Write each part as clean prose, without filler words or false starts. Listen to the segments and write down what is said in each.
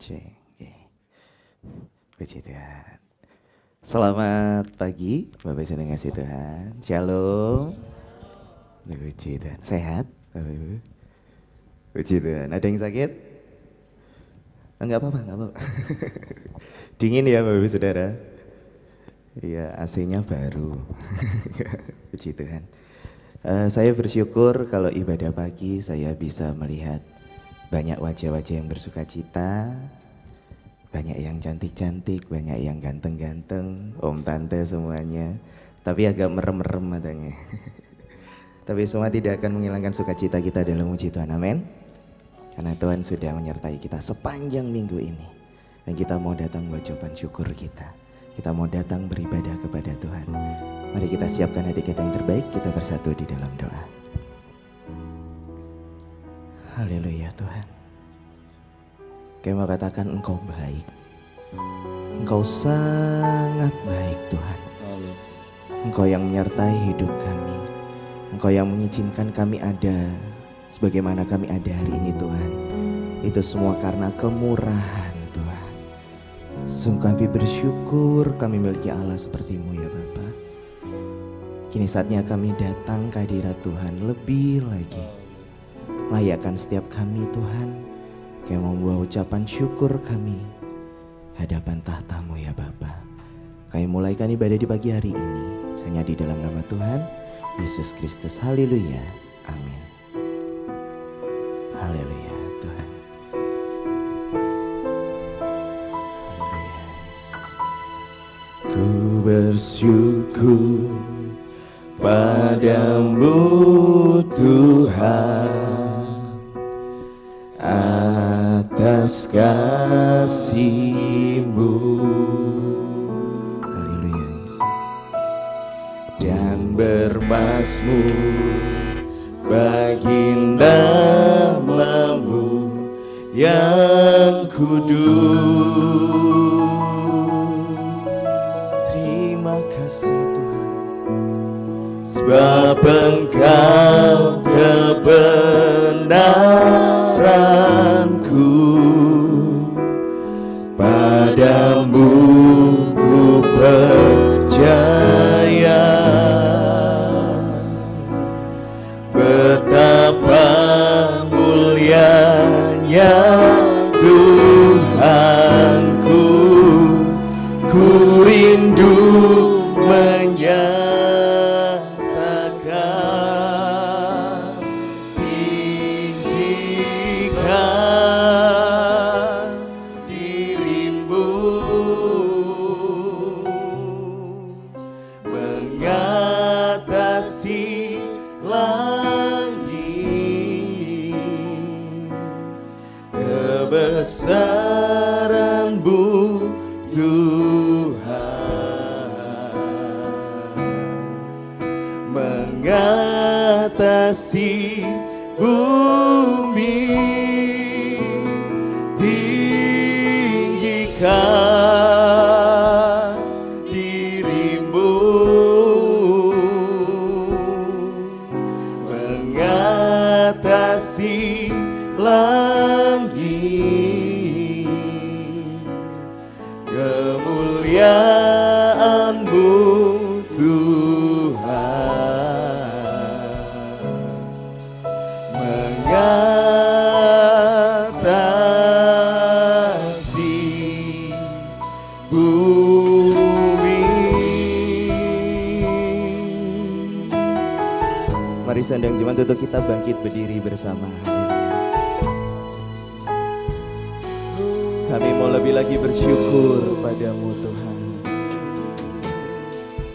Cek. Oke. Puji Tuhan. Selamat pagi, Bapak Ibu yang kasih Tuhan. Shalom. Puji Tuhan. Sehat, Bapak Ibu? Puji Tuhan. Ada yang sakit? Enggak apa-apa, enggak apa-apa. Dingin ya Bapak Ibu Saudara? Iya, AC-nya baru. Puji Tuhan. Saya bersyukur kalau ibadah pagi saya bisa melihat banyak wajah-wajah yang bersuka cita, banyak yang cantik-cantik, banyak yang ganteng-ganteng, om tante semuanya, tapi agak merem-merem matanya. Tapi semua tidak akan menghilangkan sukacita kita dalam memuji Tuhan, amin. Karena Tuhan sudah menyertai kita sepanjang minggu ini. Dan kita mau datang buat ucapan syukur kita. Kita mau datang beribadah kepada Tuhan. Mari kita siapkan hati kita yang terbaik, kita bersatu di dalam doa. Haleluya Tuhan. Kami mau katakan Engkau baik. Engkau sangat baik Tuhan. Engkau yang menyertai hidup kami. Engkau yang mengizinkan kami ada sebagaimana kami ada hari ini Tuhan. Itu semua karena kemurahan Tuhan. Sungguh kami bersyukur kami memiliki Allah seperti-Mu ya Bapa. Kini saatnya kami datang ke hadirat Tuhan lebih lagi. Layakkan setiap kami Tuhan, kami membawa ucapan syukur kami hadapan tahta-Mu ya Bapa. Kami mulaikan ibadah di pagi hari ini hanya di dalam nama Tuhan Yesus Kristus. Haleluya, amin. Haleluya Tuhan. Haleluya Yesus. Ku bersyukur padamu Tuhan atas kasih-Mu. Haleluya Yesus. Dan bermazmur bagi nama-Mu yang kudus. Terima kasih Tuhan, sebab Engkau kebenaranku, padamu ku percaya. Betapa mulianya Tuhanku, ku rindu menyatakan tinggikan diri-Mu, mengatasi langit, kebesaran-Mu Tuhan, mengatasi bumi, tinggikan diri-Mu, mengatasi langit, kemuliaan-Mu Tuhan, mengatasi bumi. Mari sandang jemaat untuk kita bangkit berdiri bersama. Kami mau lebih lagi bersyukur padamu Tuhan.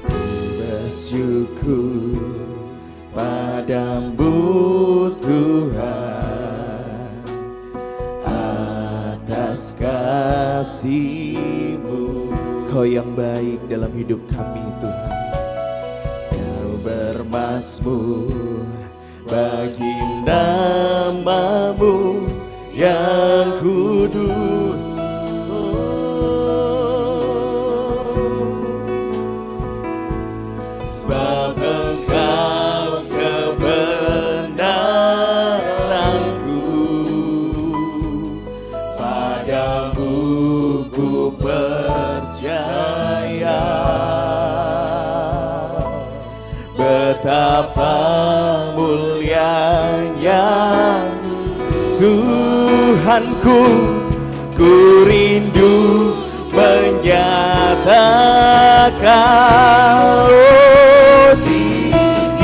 Ku bersyukur padamu Tuhan atas kasih-Mu. Kau yang baik dalam hidup kami Tuhan. Kau bermazmur bagi nama-Mu yang kudus. Sebab Engkau kebenaranku, padamu Tuhanku, ku rindu menyatakan, oh, tinggikan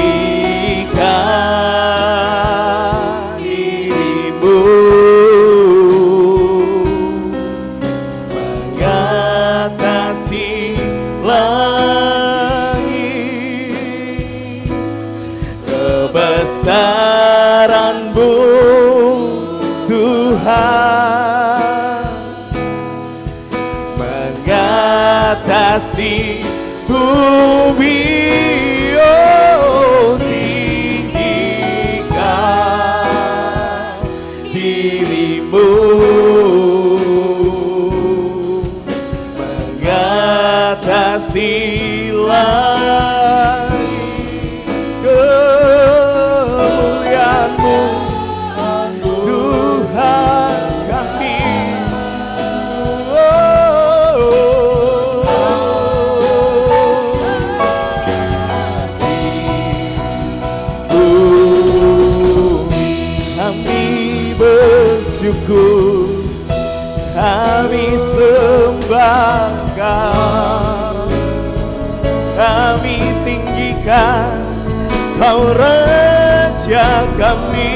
dirimu, mengatasi langit, kebesaran-Mu Tuhan, mengatasi bumi, oh, tinggikan dirimu, mengatasi langit, kemuliaan-Mu Tuhan kami, kami bersyukur, kami sembahkan, kami tinggikan Kau Raja kami,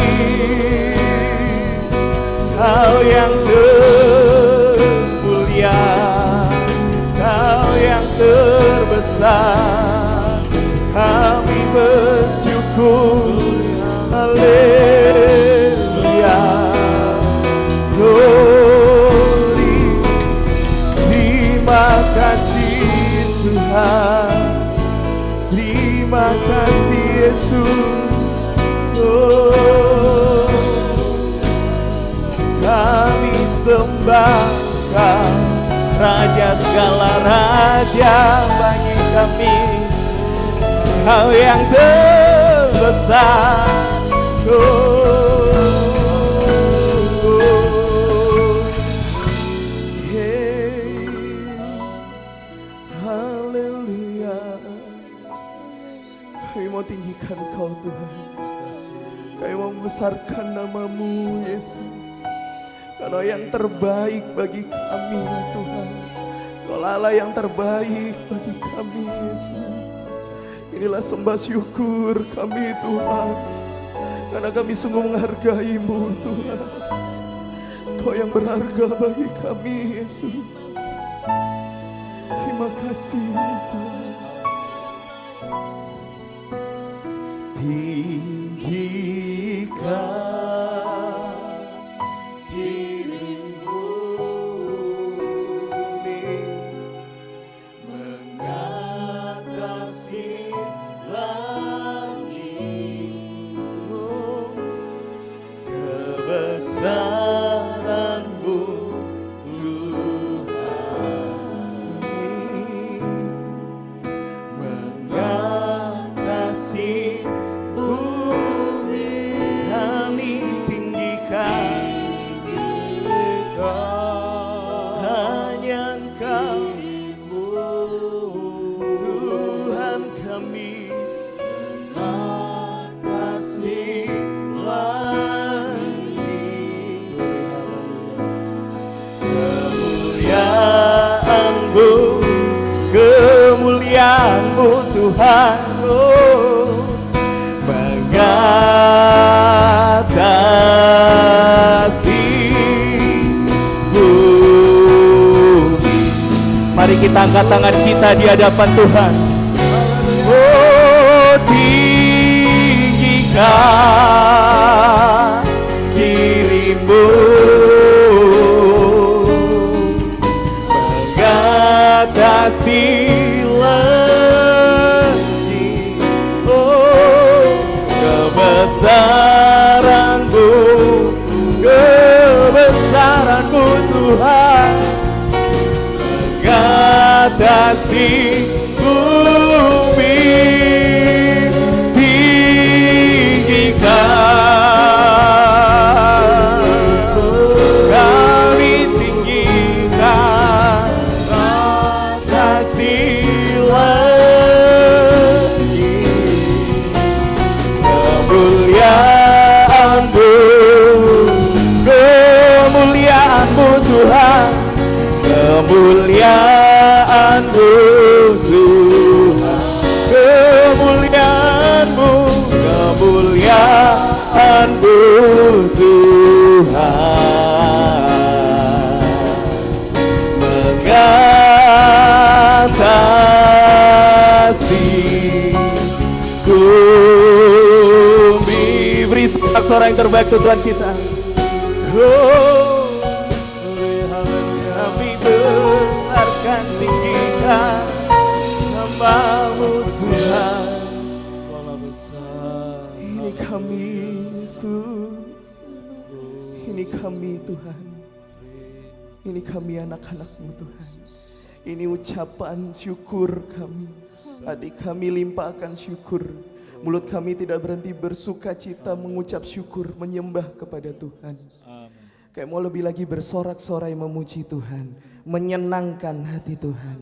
Kau yang termulia, Kau yang terbesar, kami bersyukur, haleluya, glory, terima kasih Tuhan, terima kasih Yesus, oh, kami sembah Kau, Raja segala raja bagi kami, Kau yang terbesar, hey, haleluya. Kami mau tinggikan Kau Tuhan, kami mau membesarkan nama-Mu Yesus, Kau yang terbaik bagi kami Tuhan, Kau Allah yang terbaik bagi kami Yesus. Inilah sembah syukur kami Tuhan, karena kami sungguh menghargai-Mu Tuhan, Kau yang berharga bagi kami Yesus. Terima kasih Tuhan. Tinggikan dirimu, mengatasi langit, oh, kebesaran-Mu Tuhan, mengatasi bumi, kami tinggikan hanya Engkau Tuhan kami, mengatasi langit, kemuliaan-Mu, kemuliaan-Mu Tuhan, oh, mengatasi bumi. Mari kita angkat tangan kita di hadapan Tuhan, oh, tinggikan dirimu, mengatasi langit, oh, kebesaran-Mu, kebesaran-Mu Tuhan, mengatasi bumi, tinggikan, kami tinggikan, mengatasi langit, kemuliaan-Mu, waktu Tuhan kita. Oh, kami besarkan tinggikan nama-Mu Tuhan. Ini kami Yesus, ini kami Tuhan, ini kami anak-anak-Mu Tuhan. Ini ucapan syukur kami, hati kami limpahkan syukur. Mulut kami tidak berhenti bersuka cita mengucap syukur, menyembah kepada Tuhan. Kayak mau lebih lagi bersorak-sorai memuji Tuhan, menyenangkan hati Tuhan.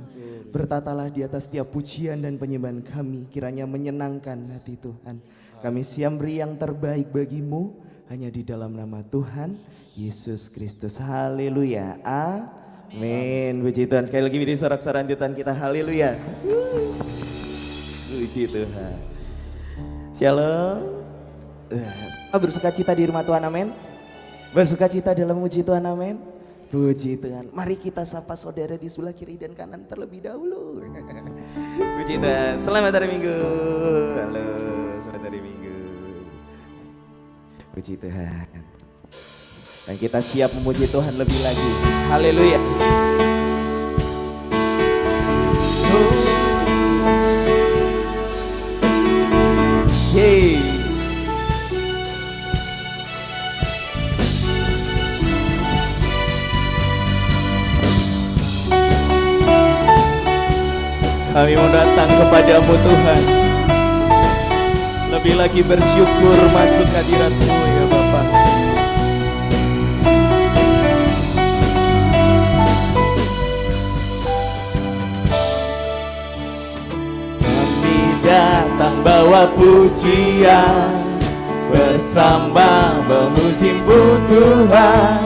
Bertatalah di atas setiap pujian dan penyembahan kami, kiranya menyenangkan hati Tuhan. Kami siap beri yang terbaik bagi-Mu, hanya di dalam nama Tuhan Yesus Kristus. Haleluya, amin. Puji Tuhan, sekali lagi beri sorak-sorai Tuhan kita, haleluya. Puji Tuhan. Shalom. Bersuka cita di rumah Tuhan, amin. Bersuka cita dalam puji Tuhan, amin. Puji Tuhan. Mari kita sapa saudara di sebelah kiri dan kanan terlebih dahulu. Puji Tuhan. Selamat hari Minggu. Halo, selamat hari Minggu. Puji Tuhan. Dan kita siap memuji Tuhan lebih lagi. Haleluya. Yeay. Kami mau datang kepadamu Tuhan, lebih lagi bersyukur masuk hadirat-Mu ya Bapa. Kami datang bawa pujian, bersama memuji-Mu Tuhan.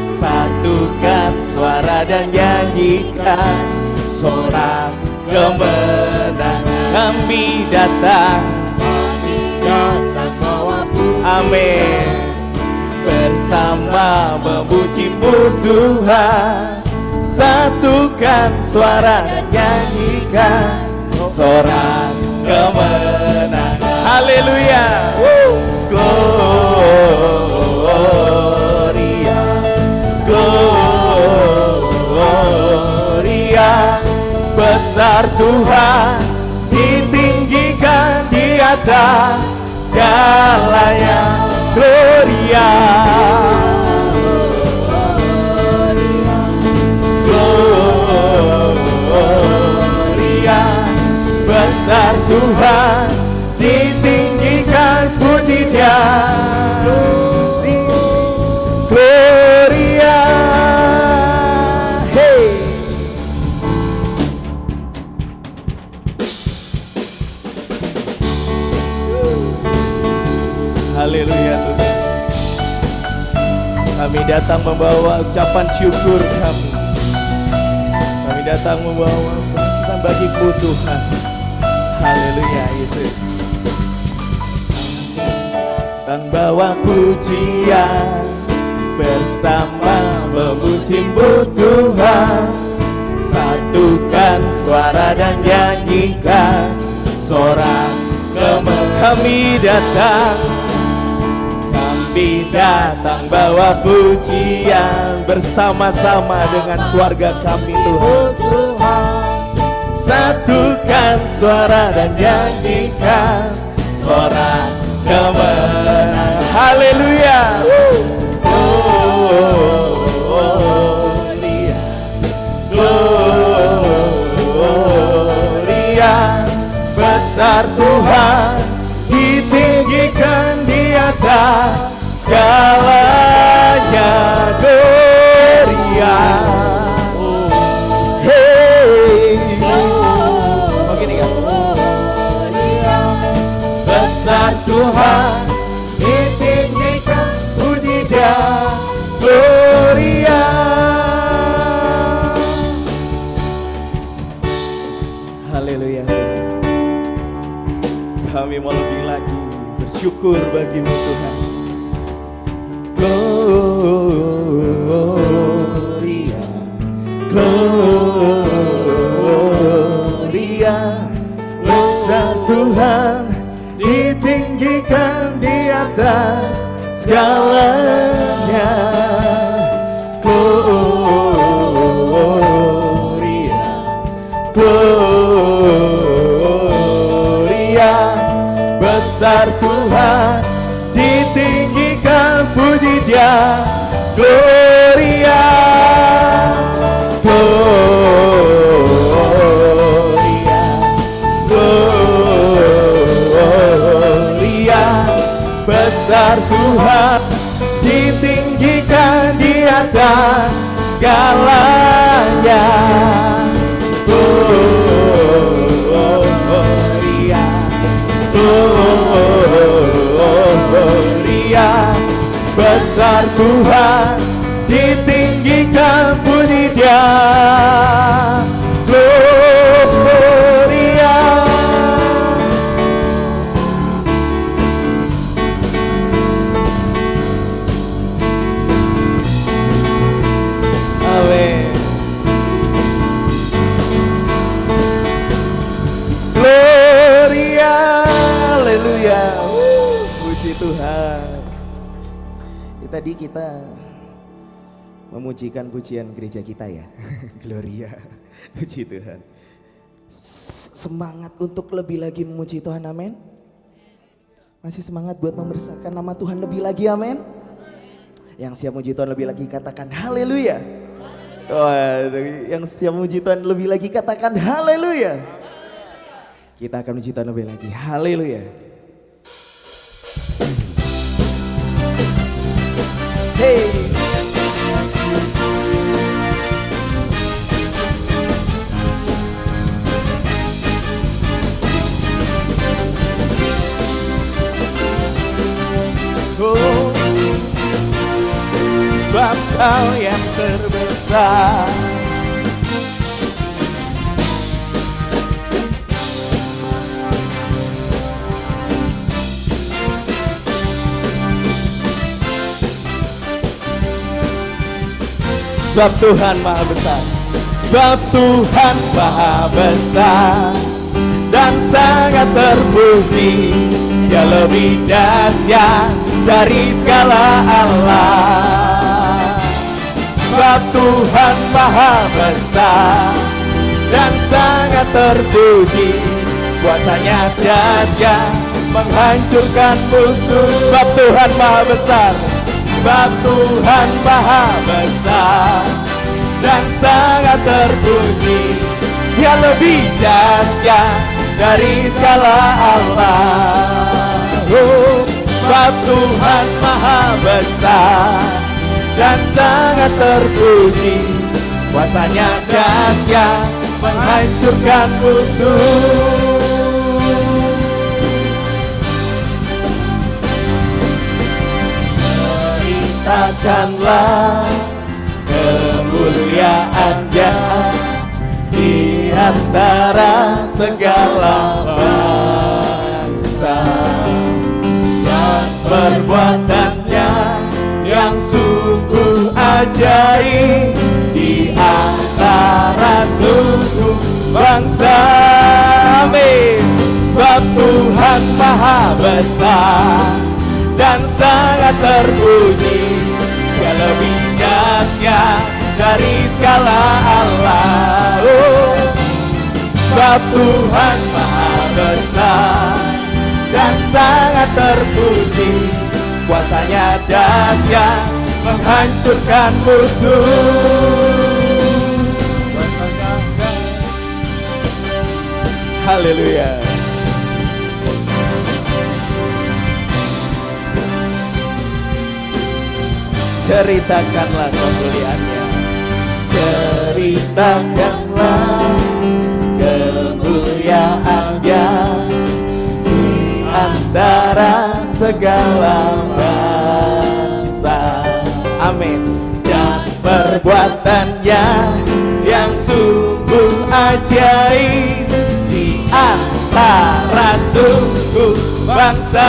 Satukan suara dan nyanyikan sorak kemenangan. Kami datang bawa pujian, amin, bersama memuji-Mu Tuhan. Satukan suara dan nyanyikan sorak kemenangan. Haleluya. Gloria, Gloria. Besar Tuhan, ditinggikan di atas segalanya. Gloria, Gloria. Besar Tuhan, ditinggikan, puji Dia. Gloria. Hey. Haleluya Tuhan. Kami datang membawa ucapan syukur kami. Kami datang membawa persembahan bagi-Mu Tuhan. Haleluya Yesus. Dan bawa pujian, bersama memuji-Mu Tuhan. Satukan suara dan nyanyikan sorak kemenangan. Kami datang bawa pujian, bersama-sama dengan keluarga kami Tuhan. Satukan suara dan nyanyikan sorak kemenangan. Haleluya. Gloria, Gloria. Besar Tuhan, ditinggikan di atas segalanya. Gloria. Hey. Begini kan? Besar Tuhan, ditinggikan, puji Dia. Gloria. Haleluya. Kami mau lebih lagi bersyukur bagi-Mu Tuhan. Gloria, Gloria. Besar Tuhan, ditinggikan di atas segalanya. Gloria, Gloria, besar Tuhan, ditinggikan puji Dia. Gloria, Gloria, Gloria, besar Tuhan, ditinggikan di atas segalanya. Gloria, Gloria, besar Tuhan, ditinggikan puji Dia. Gloria. Amin. Gloria, haleluya. Puji Tuhan. Tadi kita memujikan pujian gereja kita ya. Gloria. Puji Tuhan. Semangat untuk lebih lagi memuji Tuhan, amin. Masih semangat buat membesarkan nama Tuhan lebih lagi, amin. Yang siap memuji Tuhan lebih lagi katakan haleluya. Yang siap memuji Tuhan lebih lagi katakan haleluya. Kita akan memuji Tuhan lebih lagi, haleluya. Hey. Oh, sebab Kau yang terbesar. Sebab Tuhan Maha Besar, sebab Tuhan Maha Besar dan sangat terpuji. Dia lebih dahsyat dari segala Allah. Sebab Tuhan Maha Besar dan sangat terpuji. Kuasanya dahsyat menghancurkan musuh. Sebab Tuhan Maha Besar, sebab Tuhan Maha Besar dan sangat terpuji. Dia lebih dahsyat dari segala Allah. Oh, sebab Tuhan Maha Besar dan sangat terpuji. Kuasanya dahsyat menghancurkan musuh. Katakanlah kemuliaan-Nya di antara segala bangsa, dan perbuatan-Nya yang sungguh ajaib di antara suku bangsa. Amin. Sebab Tuhan Maha Besar dan sangat terpuji. Dia lebih dahsyat dari segala Allah. Oh, sebab Tuhan Maha Besar dan sangat terpuji. Kuasanya dahsyat menghancurkan musuh. Haleluya. Ceritakanlah kemuliaan-Nya, ceritakanlah kemuliaan-Nya di antara segala bangsa. Amin. Dan perbuatan-Nya yang sungguh ajaib di antara suku bangsa.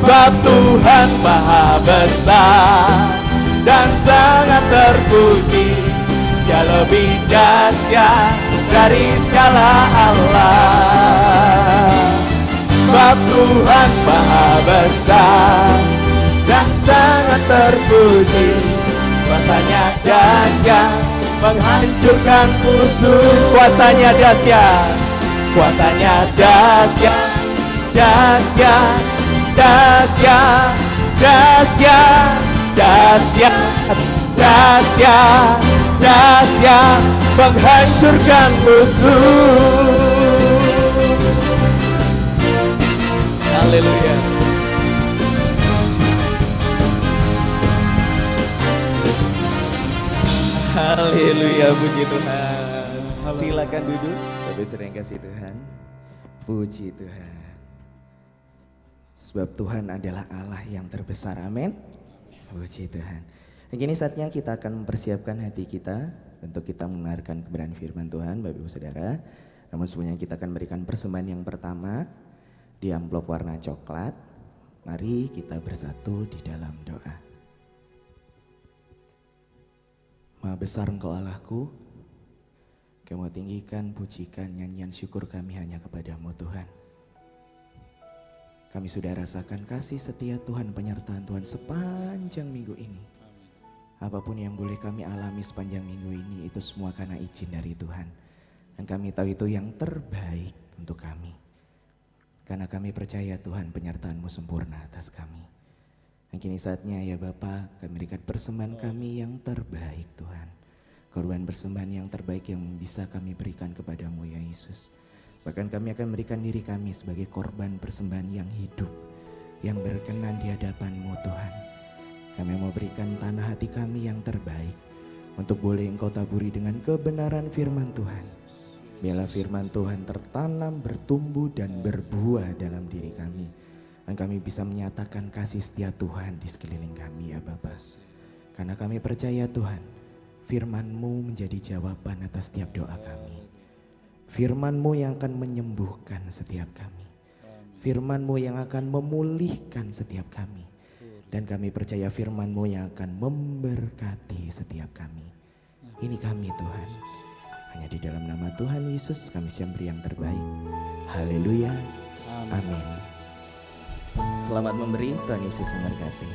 Sebab Tuhan Maha Besar dan sangat terpuji. Dia lebih dahsyat dari segala Allah. Sebab Sebab Tuhan Maha Besar dan sangat terpuji. Kuasanya dahsyat menghancurkan musuh. Kuasanya dahsyat, kuasanya dahsyat, dahsyat, dahsyat, dahsyat, dahsyat, dahsyat, dahsyat menghancurkan musuh. Haleluya. Haleluya, puji Tuhan. Silakan duduk, Bapak Saudara yang kasih Tuhan. Puji Tuhan. Sebab Tuhan adalah Allah yang terbesar, amin. Puji Tuhan. Kini saatnya kita akan mempersiapkan hati kita untuk kita mendengarkan kebenaran firman Tuhan, Bapak Ibu Saudara. Namun sebelumnya kita akan berikan persembahan yang pertama di amplop warna coklat. Mari kita bersatu di dalam doa. Maha besar Engkau Allahku, kami tinggikan, pujikan, nyanyian syukur kami hanya kepadamu Tuhan. Kami sudah rasakan kasih setia Tuhan, penyertaan Tuhan sepanjang minggu ini. Apapun yang boleh kami alami sepanjang minggu ini, itu semua karena izin dari Tuhan. Dan kami tahu itu yang terbaik untuk kami. Karena kami percaya Tuhan penyertaan-Mu sempurna atas kami. Dan kini saatnya ya Bapa, kami berikan persembahan kami yang terbaik Tuhan. Korban persembahan yang terbaik yang bisa kami berikan kepadamu ya Yesus. Bahkan kami akan memberikan diri kami sebagai korban persembahan yang hidup, yang berkenan di hadapan-Mu Tuhan. Kami mau berikan tanah hati kami yang terbaik untuk boleh Engkau taburi dengan kebenaran firman Tuhan. Biarlah firman Tuhan tertanam, bertumbuh dan berbuah dalam diri kami. Dan kami bisa menyatakan kasih setia Tuhan di sekeliling kami ya Bapa. Karena kami percaya Tuhan, firman-Mu menjadi jawaban atas setiap doa kami. Firman-Mu yang akan menyembuhkan setiap kami. Firman-Mu yang akan memulihkan setiap kami. Dan kami percaya firman-Mu yang akan memberkati setiap kami. Ini kami Tuhan. Hanya di dalam nama Tuhan Yesus kami siap beri yang terbaik. Haleluya. Amin. Selamat memberi, Tuhan Yesus memberkati.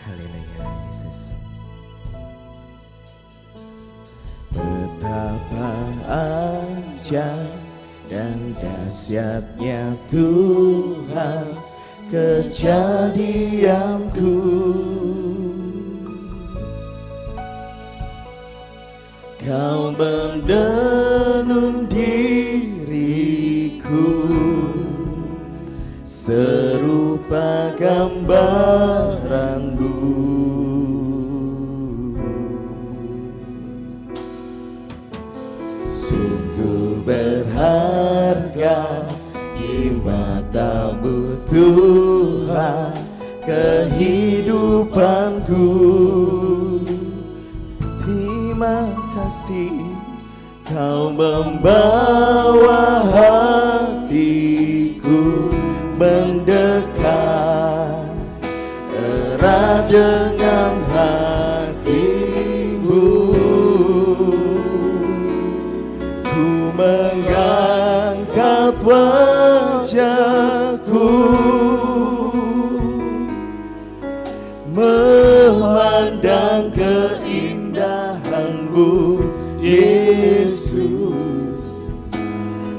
Haleluya Yesus. Betapa ajaib dan dahsyatnya Tuhan kejadianku. Kau menenun diriku serupa gambaran-Mu. Sungguh berharga di mata-Mu Tuhan kehidupanku. Terima kasih Kau membawa hatiku mendekat erat dengan hati-Mu. Ku mengangkat wajahku memandang keindahan-Mu Yesus.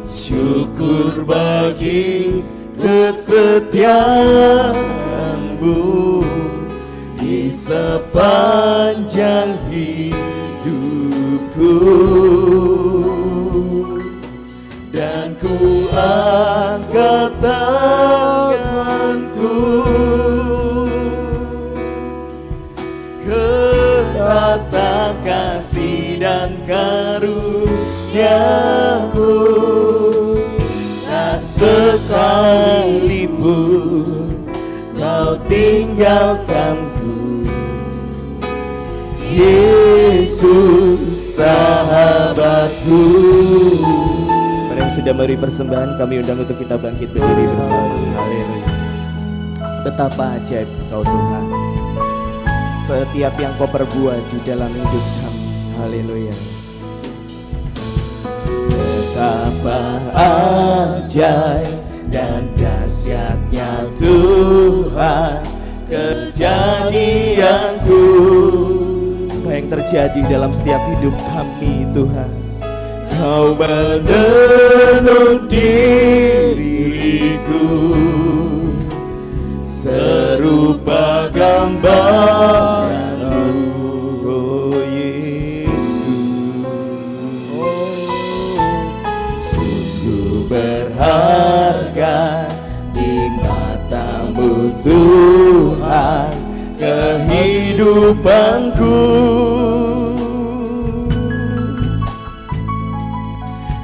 Syukur bagi kesetiaan-Mu di sepanjang hidupku. Dan ku angkat tanganku ke tata kasih dan karunia-Mu. Tak sekalipun Kau tinggalkanku, Yesus sahabatku. Para yang sudah memberi persembahan, kami undang untuk kita bangkit berdiri bersama. Haleluya. Betapa ajaib Kau Tuhan, setiap yang Kau perbuat di dalam hidup kami. Haleluya. Betapa ajaib dan dahsyatnya Tuhan kejadianku. Apa yang terjadi dalam setiap hidup kami Tuhan? Kau menenun diriku serupa gambaran-Mu, oh Yesus. Sungguh berharga di mata-Mu Tuhan kehidupanku.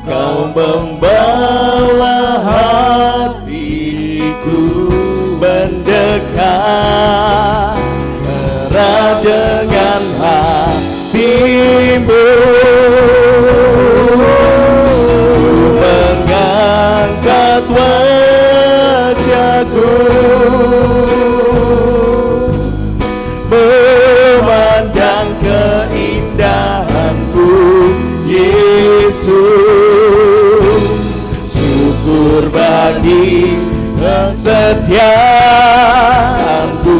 Kau membawa hatiku mendekat erat dengan hati-Mu. Ku mengangkat wajahku memandang keindahan-Mu Yesus. Syukur bagi kesetiaan-Mu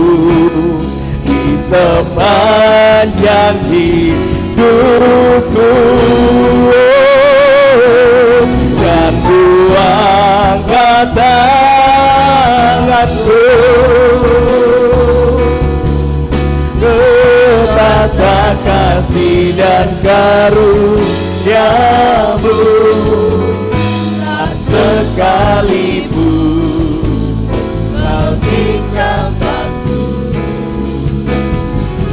di sepanjang hidupku, dan ku angkat tanganku ke tata kasih dan karunia-Mu. Sekalipun Kau tinggalkanku,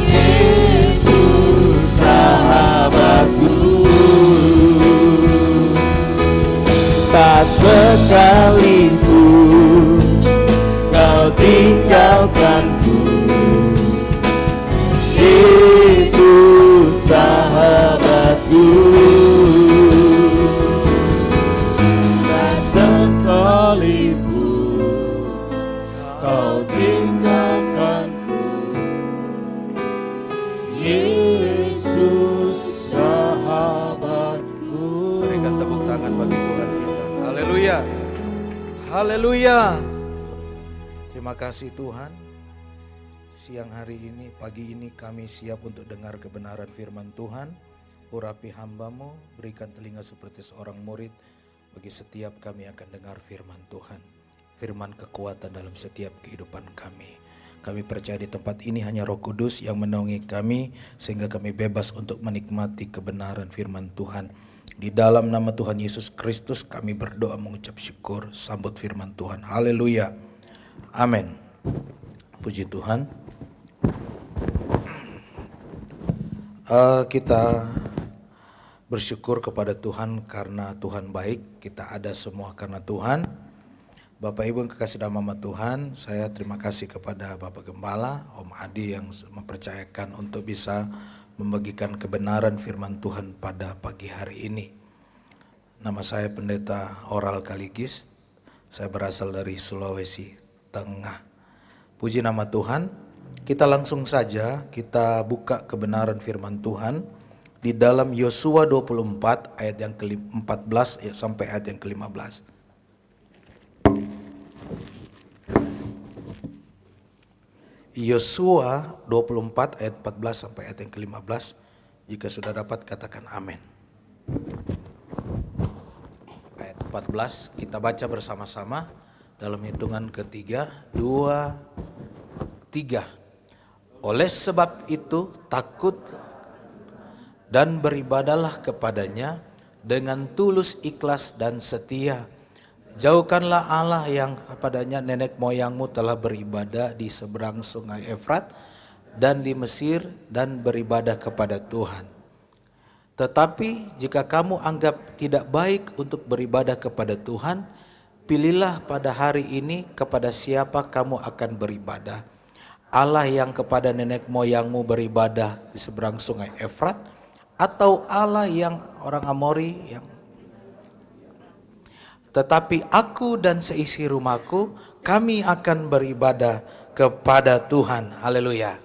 Yesus sahabatku. Tak sekalipun Kau tinggalkanku, Yesus sahabatku. Sekalipun Kau tinggalkanku, Yesus sahabatku. Berikan tepuk tangan bagi Tuhan kita. Haleluya. Haleluya. Terima kasih Tuhan. Siang hari ini, pagi ini kami siap untuk dengar kebenaran firman Tuhan. Urapi hamba-Mu, berikan telinga seperti seorang murid. Bagi setiap kami akan dengar firman Tuhan, firman kekuatan dalam setiap kehidupan kami. Kami percaya di tempat ini hanya Roh Kudus yang menaungi kami, sehingga kami bebas untuk menikmati kebenaran firman Tuhan. Di dalam nama Tuhan Yesus Kristus kami berdoa mengucap syukur, sambut firman Tuhan. Haleluya. Amin. Puji Tuhan. Kita bersyukur kepada Tuhan karena Tuhan baik. Kita ada semua karena Tuhan. Bapak Ibu yang kekasih dalam nama Tuhan, saya terima kasih kepada Bapak Gembala, Om Adi yang mempercayakan untuk bisa membagikan kebenaran firman Tuhan pada pagi hari ini. Nama saya Pendeta Oral Kaligis. Saya berasal dari Sulawesi Tengah. Puji nama Tuhan. Kita langsung saja kita buka kebenaran firman Tuhan di dalam Yosua 24 ayat yang ke-14 sampai ayat yang ke-15. Yosua 24 ayat 14 sampai ayat yang ke-15. Jika sudah dapat katakan amin. Ayat 14 kita baca bersama-sama dalam hitungan ketiga, 2, 3. Oleh sebab itu takut dan beribadalah kepadanya dengan tulus, ikhlas dan setia. Jauhkanlah Allah yang kepadanya nenek moyangmu telah beribadah di seberang sungai Efrat dan di Mesir dan beribadah kepada Tuhan. Tetapi jika kamu anggap tidak baik untuk beribadah kepada Tuhan, pilihlah pada hari ini kepada siapa kamu akan beribadah. Allah yang kepada nenek moyangmu beribadah di seberang sungai Efrat, atau Allah yang orang Amori yang tetapi aku dan seisi rumahku kami akan beribadah kepada Tuhan. Haleluya.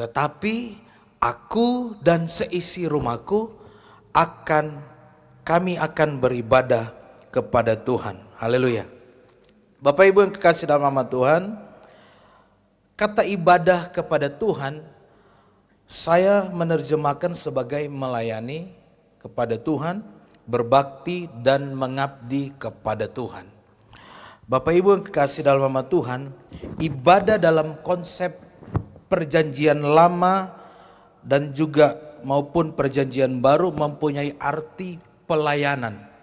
Tetapi aku dan seisi rumahku kami akan beribadah kepada Tuhan. Haleluya. Bapak Ibu yang kekasih dalam nama Tuhan, kata ibadah kepada Tuhan saya menerjemahkan sebagai melayani kepada Tuhan, berbakti dan mengabdi kepada Tuhan. Bapak Ibu yang kekasih dalam nama Tuhan, ibadah dalam konsep perjanjian lama dan juga maupun perjanjian baru mempunyai arti pelayanan.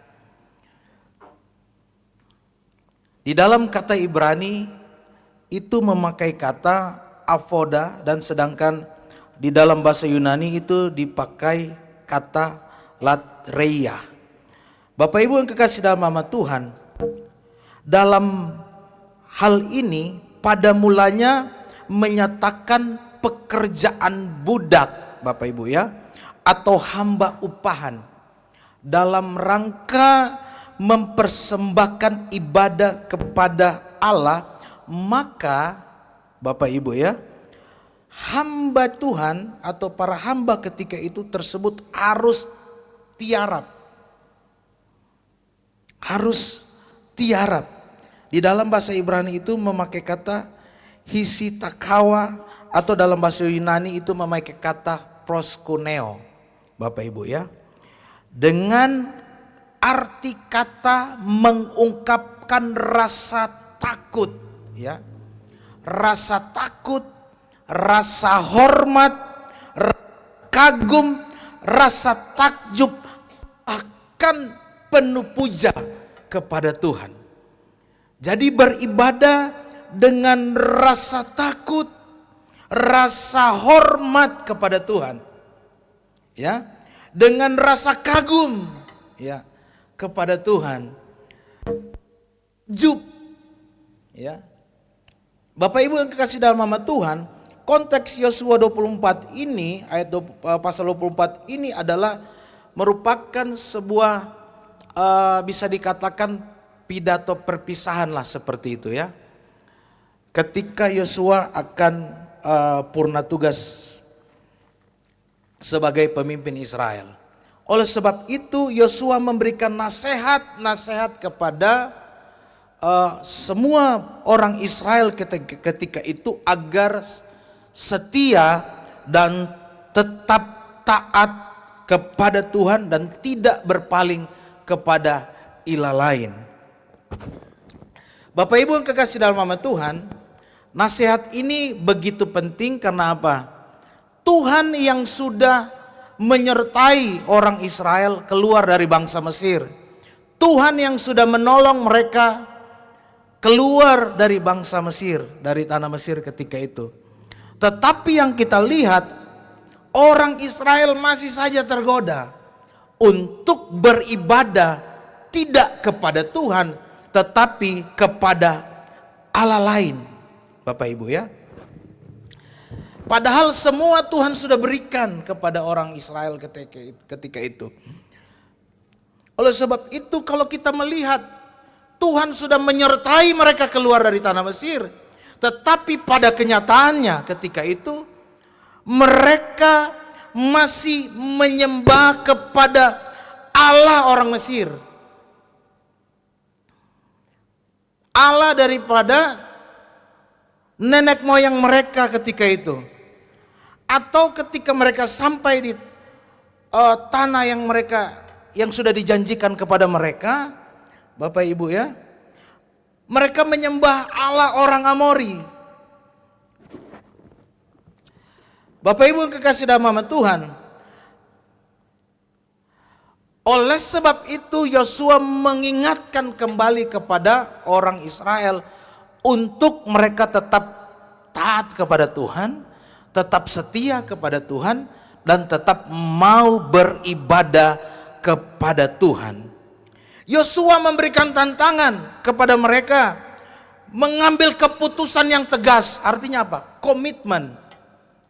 Di dalam kata Ibrani itu memakai kata avoda, dan sedangkan di dalam bahasa Yunani itu dipakai kata latreia. Bapak Ibu yang kekasih dalam nama Tuhan, dalam hal ini pada mulanya menyatakan pekerjaan budak, Bapak Ibu ya, atau hamba upahan dalam rangka mempersembahkan ibadah kepada Allah. Maka Bapak Ibu ya, hamba Tuhan atau para hamba ketika itu tersebut harus tiarap. Harus tiarap. Di dalam bahasa Ibrani itu memakai kata hisitakawa, atau dalam bahasa Yunani itu memakai kata proskuneo, Bapak Ibu ya. Dengan arti kata mengungkapkan rasa takut ya. Rasa takut, rasa hormat, kagum, rasa takjub, akan penuh puja kepada Tuhan. Jadi beribadah dengan rasa takut, rasa hormat kepada Tuhan, ya, dengan rasa kagum, ya, kepada Tuhan, jub, ya. Bapak Ibu yang kekasih dalam nama Tuhan, konteks Yosua 24 ini, pasal 24 ini adalah merupakan sebuah bisa dikatakan pidato perpisahan lah, seperti itu ya. Ketika Yosua akan purna tugas sebagai pemimpin Israel. Oleh sebab itu Yosua memberikan nasihat kepada semua orang Israel ketika itu agar setia dan tetap taat kepada Tuhan dan tidak berpaling kepada ilah lain. Bapak Ibu yang kekasih dalam nama Tuhan, nasihat ini begitu penting karena apa? Tuhan yang sudah menyertai orang Israel keluar dari bangsa Mesir. Tuhan yang sudah menolong mereka keluar dari bangsa Mesir, dari tanah Mesir ketika itu. Tetapi yang kita lihat, orang Israel masih saja tergoda untuk beribadah tidak kepada Tuhan, tetapi kepada Allah lain. Bapak Ibu ya. Padahal semua Tuhan sudah berikan kepada orang Israel ketika itu. Oleh sebab itu kalau kita melihat Tuhan sudah menyertai mereka keluar dari tanah Mesir, tetapi pada kenyataannya ketika itu mereka masih menyembah kepada Allah orang Mesir. Allah daripada nenek moyang mereka ketika itu. Atau ketika mereka sampai di tanah yang sudah dijanjikan kepada mereka, Bapak Ibu ya, mereka menyembah Allah orang Amori. Bapak Ibu yang kekasih dalam nama Tuhan, oleh sebab itu Yosua mengingatkan kembali kepada orang Israel untuk mereka tetap taat kepada Tuhan, tetap setia kepada Tuhan, dan tetap mau beribadah kepada Tuhan. Yosua memberikan tantangan kepada mereka mengambil keputusan yang tegas. Artinya apa? Komitmen.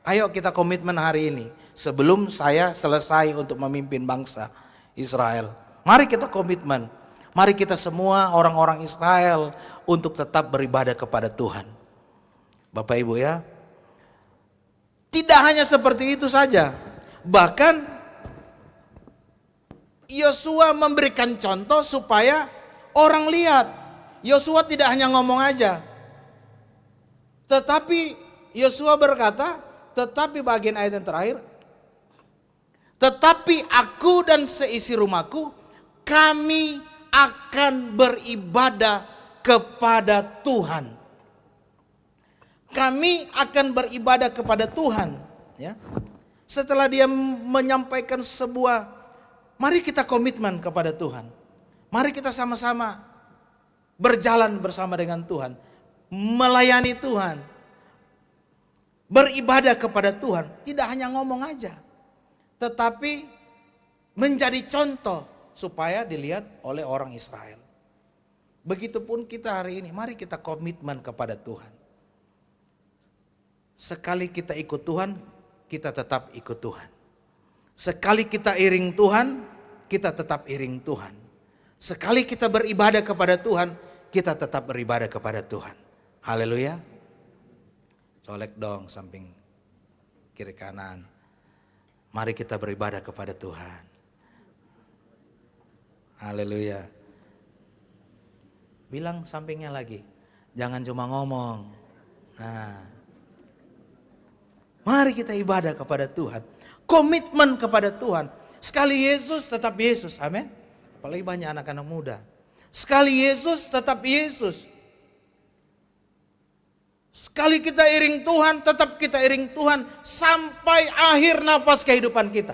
Ayo kita komitmen hari ini sebelum saya selesai untuk memimpin bangsa Israel. Mari kita komitmen. Mari kita semua orang-orang Israel untuk tetap beribadah kepada Tuhan. Bapak Ibu ya. Tidak hanya seperti itu saja. Bahkan Yosua memberikan contoh supaya orang lihat Yosua tidak hanya ngomong aja. Tetapi Yosua berkata, tetapi bagian ayat yang terakhir, tetapi aku dan seisi rumahku, kami akan beribadah kepada Tuhan. Kami akan beribadah kepada Tuhan. Ya. Setelah dia menyampaikan sebuah, mari kita komitmen kepada Tuhan. Mari kita sama-sama berjalan bersama dengan Tuhan, melayani Tuhan, beribadah kepada Tuhan. Tidak hanya ngomong aja, tetapi menjadi contoh supaya dilihat oleh orang Israel. Begitupun kita hari ini, mari kita komitmen kepada Tuhan. Sekali kita ikut Tuhan, kita tetap ikut Tuhan. Sekali kita iring Tuhan, kita tetap iring Tuhan. Sekali kita beribadah kepada Tuhan, kita tetap beribadah kepada Tuhan. Haleluya. Colek dong samping kiri kanan. Mari kita beribadah kepada Tuhan. Haleluya. Bilang sampingnya lagi, jangan cuma ngomong. Nah, mari kita ibadah kepada Tuhan. Komitmen kepada Tuhan. Sekali Yesus tetap Yesus. Amin. Apalagi banyak anak-anak muda. Sekali Yesus tetap Yesus. Sekali kita iring Tuhan, tetap kita iring Tuhan sampai akhir nafas kehidupan kita.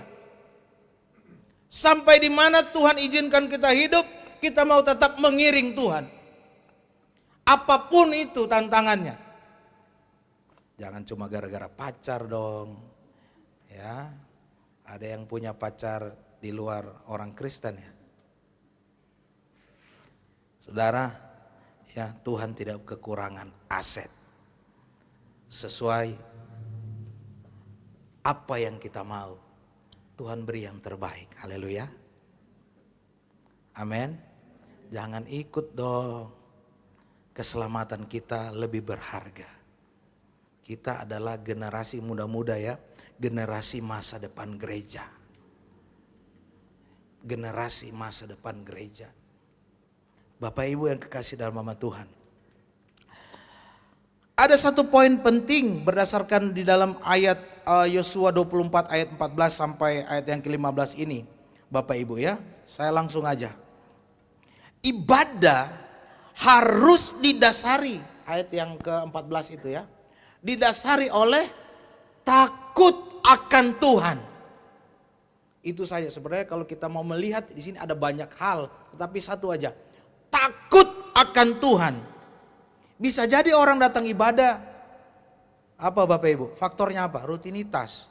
Sampai di mana Tuhan izinkan kita hidup, kita mau tetap mengiring Tuhan. Apapun itu tantangannya. Jangan cuma gara-gara pacar dong. Ya. Ada yang punya pacar di luar orang Kristen ya. Saudara, ya Tuhan tidak kekurangan aset. Sesuai apa yang kita mau, Tuhan beri yang terbaik. Haleluya. Amin. Jangan ikut dong. Keselamatan kita lebih berharga. Kita adalah generasi muda-muda ya. Generasi masa depan gereja. Generasi masa depan gereja. Bapak Ibu yang kekasih dalam nama Tuhan. Ada satu poin penting berdasarkan di dalam ayat Yosua 24 ayat 14 sampai ayat yang ke-15 ini. Bapak Ibu ya, saya langsung aja. Ibadah harus didasari, ayat yang ke-14 itu ya. Didasari oleh takut akan Tuhan. Itu saja sebenarnya kalau kita mau melihat di sini ada banyak hal, tetapi satu aja. Takut akan Tuhan. Bisa jadi orang datang ibadah, apa Bapak Ibu? Faktornya apa? Rutinitas.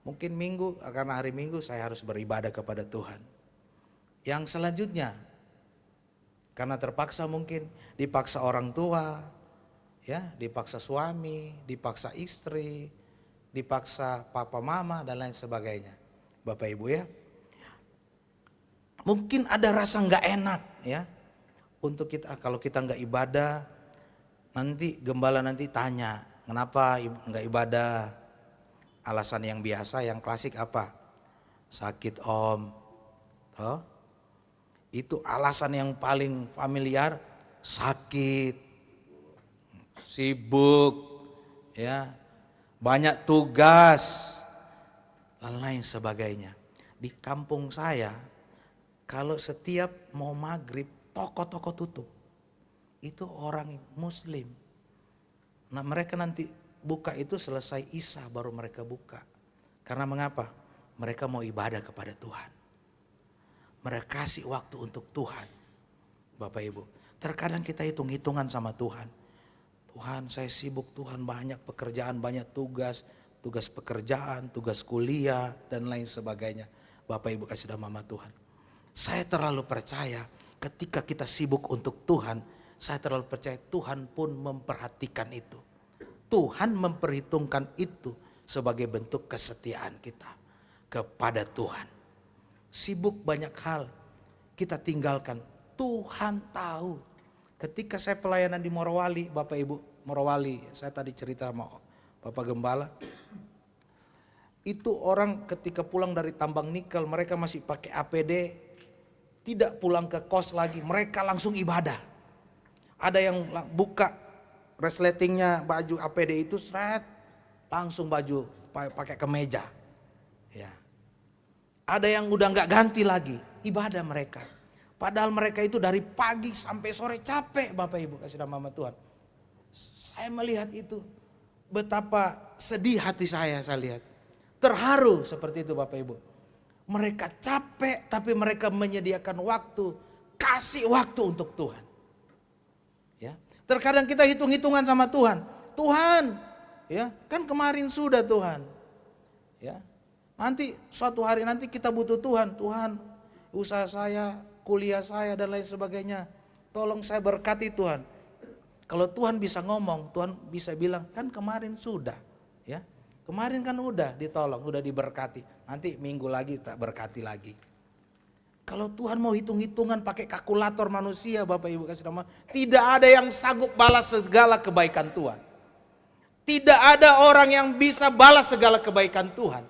Mungkin minggu, karena hari Minggu saya harus beribadah kepada Tuhan. Yang selanjutnya, karena terpaksa mungkin, dipaksa orang tua, ya, dipaksa suami, dipaksa istri, dipaksa papa mama dan lain sebagainya. Bapak Ibu ya. Mungkin ada rasa nggak enak ya. Untuk kita, kalau kita nggak ibadah, nanti gembala nanti tanya, kenapa nggak ibadah? Alasan yang biasa, yang klasik apa? Sakit om. Oh, itu alasan yang paling familiar, sakit, sibuk, ya, banyak tugas, dan lain sebagainya. Di kampung saya, kalau setiap mau maghrib, toko-toko tutup. Itu orang Muslim. Nah mereka nanti buka itu selesai Isya baru mereka buka. Karena mengapa? Mereka mau ibadah kepada Tuhan. Mereka kasih waktu untuk Tuhan. Bapak Ibu. Terkadang kita hitung-hitungan sama Tuhan. Tuhan saya sibuk, Tuhan banyak pekerjaan, banyak tugas. Tugas pekerjaan, tugas kuliah dan lain sebagainya. Bapak Ibu kasih dalam nama Tuhan. Saya terlalu percaya ketika kita sibuk untuk Tuhan, saya terlalu percaya Tuhan pun memperhatikan itu. Tuhan memperhitungkan itu sebagai bentuk kesetiaan kita kepada Tuhan. Sibuk banyak hal kita tinggalkan. Tuhan tahu. Ketika saya pelayanan di Morowali, Bapak Ibu, Morowali, saya tadi cerita sama Bapak Gembala. Itu orang ketika pulang dari tambang nikel, mereka masih pakai APD, tidak pulang ke kos lagi, mereka langsung ibadah. Ada yang buka resletingnya baju APD itu langsung baju pakai kemeja. Ya. Ada yang udah nggak ganti lagi ibadah mereka. Padahal mereka itu dari pagi sampai sore capek, Bapak Ibu kasih nama Tuhan. Saya melihat itu, betapa sedih hati saya lihat. Terharu seperti itu Bapak Ibu. Mereka capek tapi mereka menyediakan waktu, kasih waktu untuk Tuhan. Ya. Terkadang kita hitung-hitungan sama Tuhan. Tuhan, ya, kan kemarin sudah Tuhan. Ya. Nanti suatu hari nanti kita butuh Tuhan. Tuhan, usaha saya, kuliah saya dan lain sebagainya. Tolong saya berkati Tuhan. Kalau Tuhan bisa ngomong, Tuhan bisa bilang, kan kemarin sudah, ya. Kemarin kan udah ditolong, udah diberkati. Nanti minggu lagi tak berkati lagi. Kalau Tuhan mau hitung-hitungan pakai kalkulator manusia, Bapak Ibu kasih nama, tidak ada yang sanggup balas segala kebaikan Tuhan. Tidak ada orang yang bisa balas segala kebaikan Tuhan.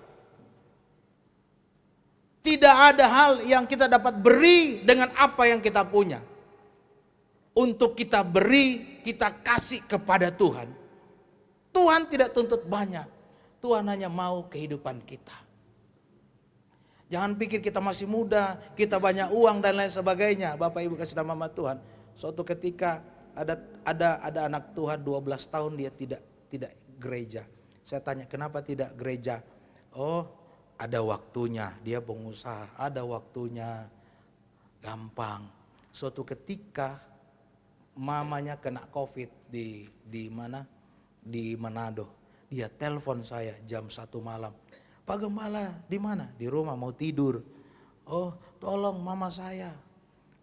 Tidak ada hal yang kita dapat beri dengan apa yang kita punya. Untuk kita beri, kita kasih kepada Tuhan. Tuhan tidak tuntut banyak. Tuhan hanya mau kehidupan kita. Jangan pikir kita masih muda, kita banyak uang dan lain sebagainya. Bapak Ibu kasih nama Tuhan. Suatu ketika ada anak Tuhan 12 tahun dia tidak gereja. Saya tanya kenapa tidak gereja? Oh, ada waktunya, dia pengusaha, ada waktunya. Gampang. Suatu ketika mamanya kena COVID di mana? Di Manado. Dia telepon saya jam 1 malam. Pak Gembala di mana? Di rumah mau tidur. Oh, tolong mama saya.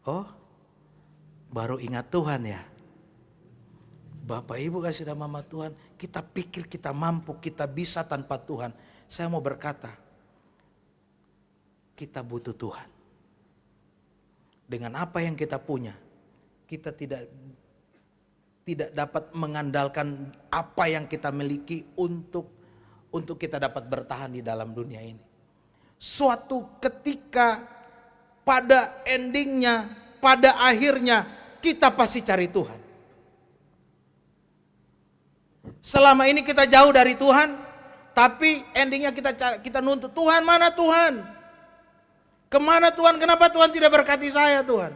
Oh, baru ingat Tuhan ya. Bapak Ibu kasih nama mama Tuhan, kita pikir kita mampu, kita bisa tanpa Tuhan. Saya mau berkata, kita butuh Tuhan. Dengan apa yang kita punya, kita tidak dapat mengandalkan apa yang kita miliki untuk kita dapat bertahan di dalam dunia ini. Suatu ketika pada endingnya, pada akhirnya kita pasti cari Tuhan. Selama ini kita jauh dari Tuhan, tapi endingnya kita nuntut Tuhan, mana Tuhan? Kemana Tuhan? Kenapa Tuhan tidak berkati saya Tuhan?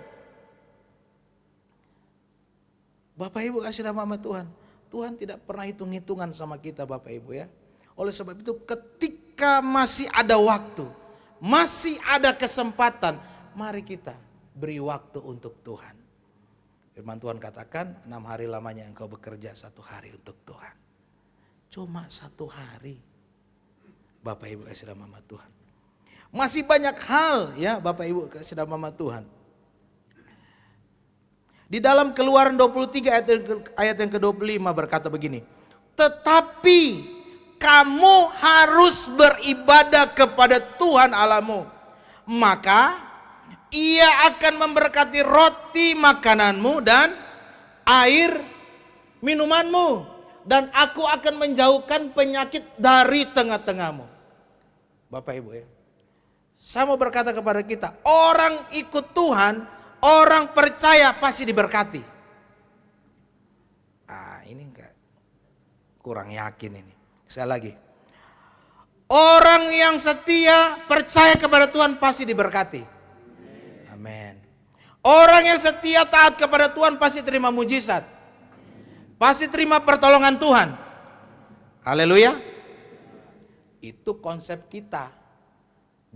Bapak Ibu kasih nama Tuhan. Tuhan tidak pernah hitung-hitungan sama kita Bapak Ibu ya. Oleh sebab itu ketika masih ada waktu, masih ada kesempatan, mari kita beri waktu untuk Tuhan. Firman Tuhan katakan 6 hari lamanya engkau bekerja, 1 hari untuk Tuhan. Cuma 1 hari. Bapak Ibu kasih nama Tuhan. Masih banyak hal ya Bapak Ibu kasih nama Tuhan. Di dalam Keluaran 23 ayat yang ke-25 berkata begini. Tetapi kamu harus beribadah kepada Tuhan Allahmu. Maka Ia akan memberkati roti makananmu dan air minumanmu. Dan aku akan menjauhkan penyakit dari tengah-tengahmu. Bapak Ibu ya. Saya mau berkata kepada kita, orang ikut Tuhan, orang percaya pasti diberkati. Ini enggak, kurang yakin ini. Sekali lagi. Orang yang setia percaya kepada Tuhan pasti diberkati. Amin. Orang yang setia taat kepada Tuhan pasti terima mujizat. Pasti terima pertolongan Tuhan. Haleluya. Itu konsep kita.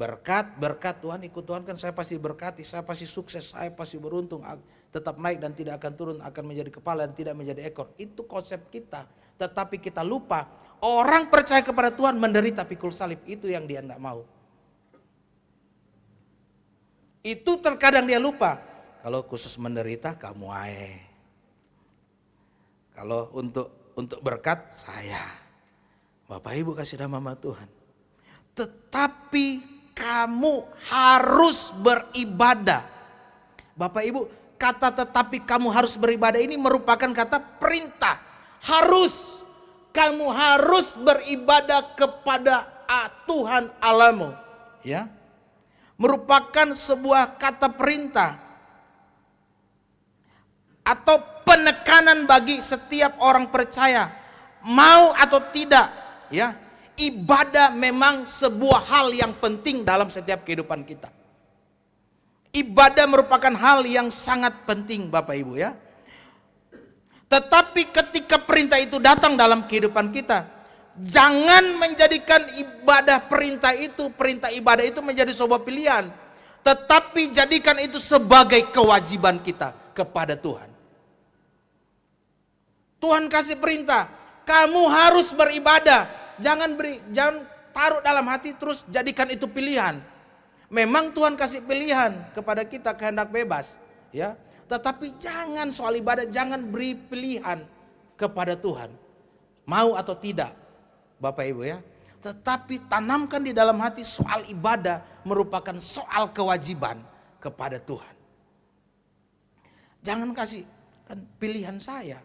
Berkat Tuhan, ikut Tuhan kan saya pasti berkati, saya pasti sukses, saya pasti beruntung, tetap naik dan tidak akan turun, akan menjadi kepala dan tidak menjadi ekor. Itu konsep kita. Tetapi kita lupa, orang percaya kepada Tuhan menderita pikul salib, itu yang dia tidak mau. Itu terkadang dia lupa. Kalau khusus menderita kamu ae. Kalau untuk berkat saya. Bapak Ibu kasih nama Tuhan. Tetapi kamu harus beribadah. Bapak Ibu, kata tetapi kamu harus beribadah ini merupakan kata perintah. Harus. Kamu harus beribadah kepada Tuhan Allahmu. Ya. Merupakan sebuah kata perintah. Atau penekanan tekanan bagi setiap orang percaya, mau atau tidak, ya. Ibadah memang sebuah hal yang penting dalam setiap kehidupan kita. Ibadah merupakan hal yang sangat penting, Bapak Ibu, ya. Tetapi ketika perintah itu datang dalam kehidupan kita, jangan menjadikan perintah ibadah itu menjadi sebuah pilihan. Tetapi jadikan itu sebagai kewajiban kita kepada Tuhan. Tuhan kasih perintah, kamu harus beribadah. Jangan taruh dalam hati terus jadikan itu pilihan. Memang Tuhan kasih pilihan kepada kita, kehendak bebas, ya. Tetapi jangan soal ibadah, jangan beri pilihan kepada Tuhan, mau atau tidak, Bapak Ibu, ya. Tetapi tanamkan di dalam hati soal ibadah merupakan soal kewajiban kepada Tuhan. Jangan kasih kan pilihan saya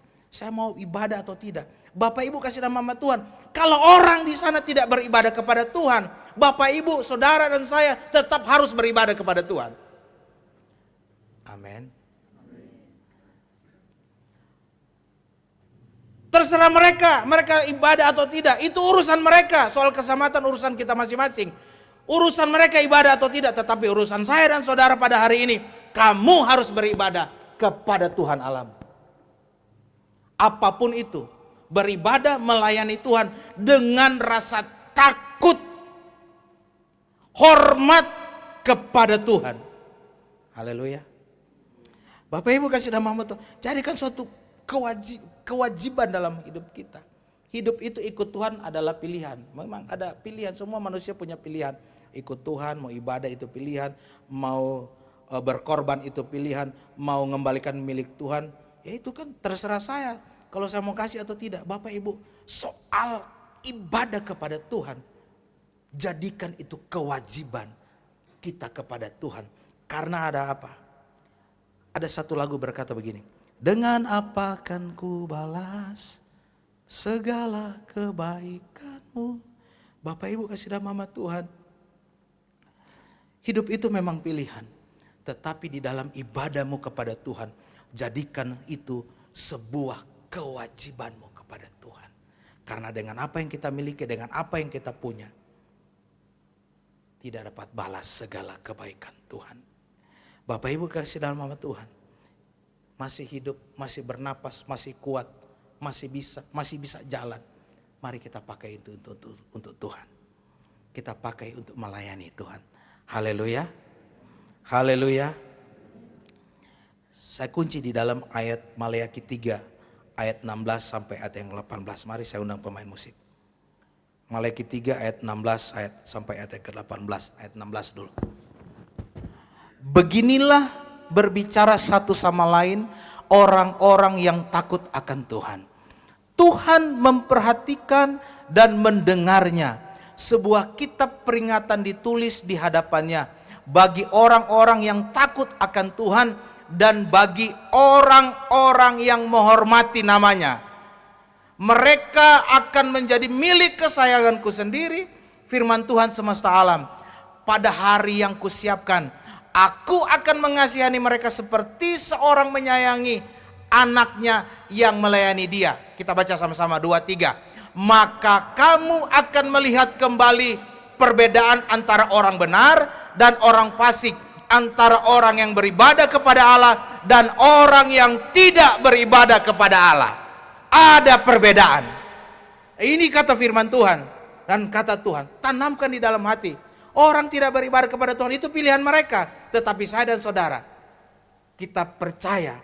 mau ibadah atau tidak. Bapak Ibu kasih nama Tuhan. Kalau orang di sana tidak beribadah kepada Tuhan, Bapak Ibu, saudara dan saya tetap harus beribadah kepada Tuhan. Amin. Terserah mereka ibadah atau tidak, itu urusan mereka. Soal keselamatan urusan kita masing-masing. Urusan mereka ibadah atau tidak, tetapi urusan saya dan saudara pada hari ini, kamu harus beribadah kepada Tuhan alam. Apapun itu, beribadah melayani Tuhan dengan rasa takut, hormat kepada Tuhan. Haleluya. Bapak Ibu kasih nama Tuhan. Jadikan suatu kewajiban dalam hidup kita. Hidup itu ikut Tuhan adalah pilihan. Memang ada pilihan, semua manusia punya pilihan. Ikut Tuhan, mau ibadah itu pilihan, mau berkorban itu pilihan, mau mengembalikan milik Tuhan. Ya itu kan terserah saya. Kalau saya mau kasih atau tidak. Bapak Ibu, soal ibadah kepada Tuhan, jadikan itu kewajiban kita kepada Tuhan. Karena ada apa? Ada satu lagu berkata begini. Dengan apa akan ku balas segala kebaikanmu. Bapak Ibu kasih nama Tuhan. Hidup itu memang pilihan. Tetapi di dalam ibadahmu kepada Tuhan, jadikan itu sebuah kewajibanmu kepada Tuhan. Karena dengan apa yang kita miliki, dengan apa yang kita punya, tidak dapat balas segala kebaikan Tuhan. Bapak Ibu kasih dalam nama Tuhan. Masih hidup, masih bernapas, masih kuat, masih bisa jalan. Mari kita pakai itu untuk Tuhan. Kita pakai untuk melayani Tuhan. Haleluya. Haleluya. Saya kunci di dalam ayat Maleakhi 3 ayat 16 sampai ayat yang 18. Mari saya undang pemain musik. Maleakhi 3 ayat 16 sampai ayat yang ke-18. Ayat 16 dulu. Beginilah berbicara satu sama lain orang-orang yang takut akan Tuhan. Tuhan memperhatikan dan mendengarnya. Sebuah kitab peringatan ditulis di hadapannya bagi orang-orang yang takut akan Tuhan dan bagi orang-orang yang menghormati namanya. Mereka akan menjadi milik kesayanganku sendiri, firman Tuhan semesta alam. Pada hari yang kusiapkan, aku akan mengasihani mereka seperti seorang menyayangi anaknya yang melayani dia. Kita baca sama-sama 2, 3. Maka kamu akan melihat kembali perbedaan antara orang benar dan orang fasik, antara orang yang beribadah kepada Allah dan orang yang tidak beribadah kepada Allah. Ada perbedaan. Ini kata firman Tuhan dan kata Tuhan, tanamkan di dalam hati. Orang tidak beribadah kepada Tuhan itu pilihan mereka. Tetapi saya dan saudara, kita percaya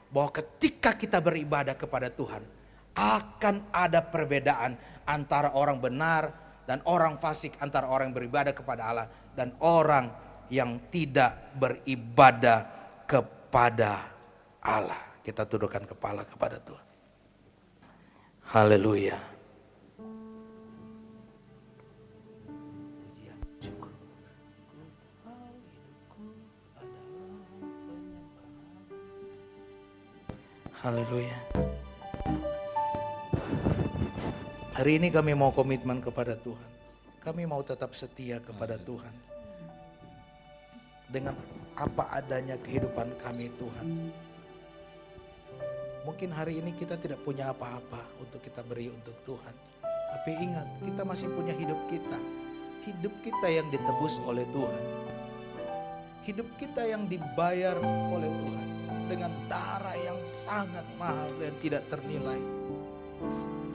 bahwa ketika kita beribadah kepada Tuhan, akan ada perbedaan antara orang benar dan orang fasik, antara orang yang beribadah kepada Allah dan orang yang tidak beribadah kepada Allah. Kita tundukkan kepala kepada Tuhan. Haleluya. Haleluya. Hari ini kami mau komitmen kepada Tuhan. Kami mau tetap setia kepada Tuhan. Dengan apa adanya kehidupan kami Tuhan. Mungkin hari ini kita tidak punya apa-apa untuk kita beri untuk Tuhan. Tapi ingat, kita masih punya hidup kita. Hidup kita yang ditebus oleh Tuhan. Hidup kita yang dibayar oleh Tuhan. Dengan darah yang sangat mahal dan tidak ternilai.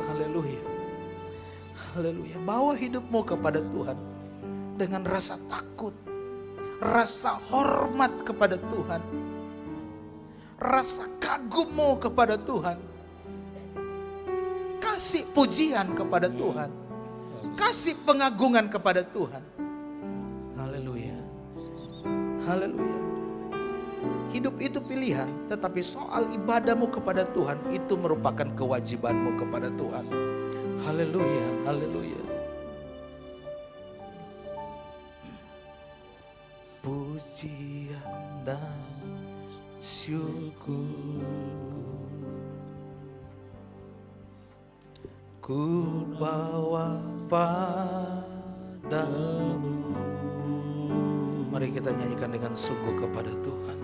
Haleluya. Haleluya. Bawa hidupmu kepada Tuhan. Dengan rasa takut. Rasa hormat kepada Tuhan. Rasa kagummu kepada Tuhan. Kasih pujian kepada Tuhan. Kasih pengagungan kepada Tuhan. Haleluya. Haleluya. Hidup itu pilihan, tetapi soal ibadahmu kepada Tuhan itu merupakan kewajibanmu kepada Tuhan. Haleluya. Haleluya. Pujian dan syukur ku bawa padamu. Mari kita nyanyikan dengan sungguh kepada Tuhan.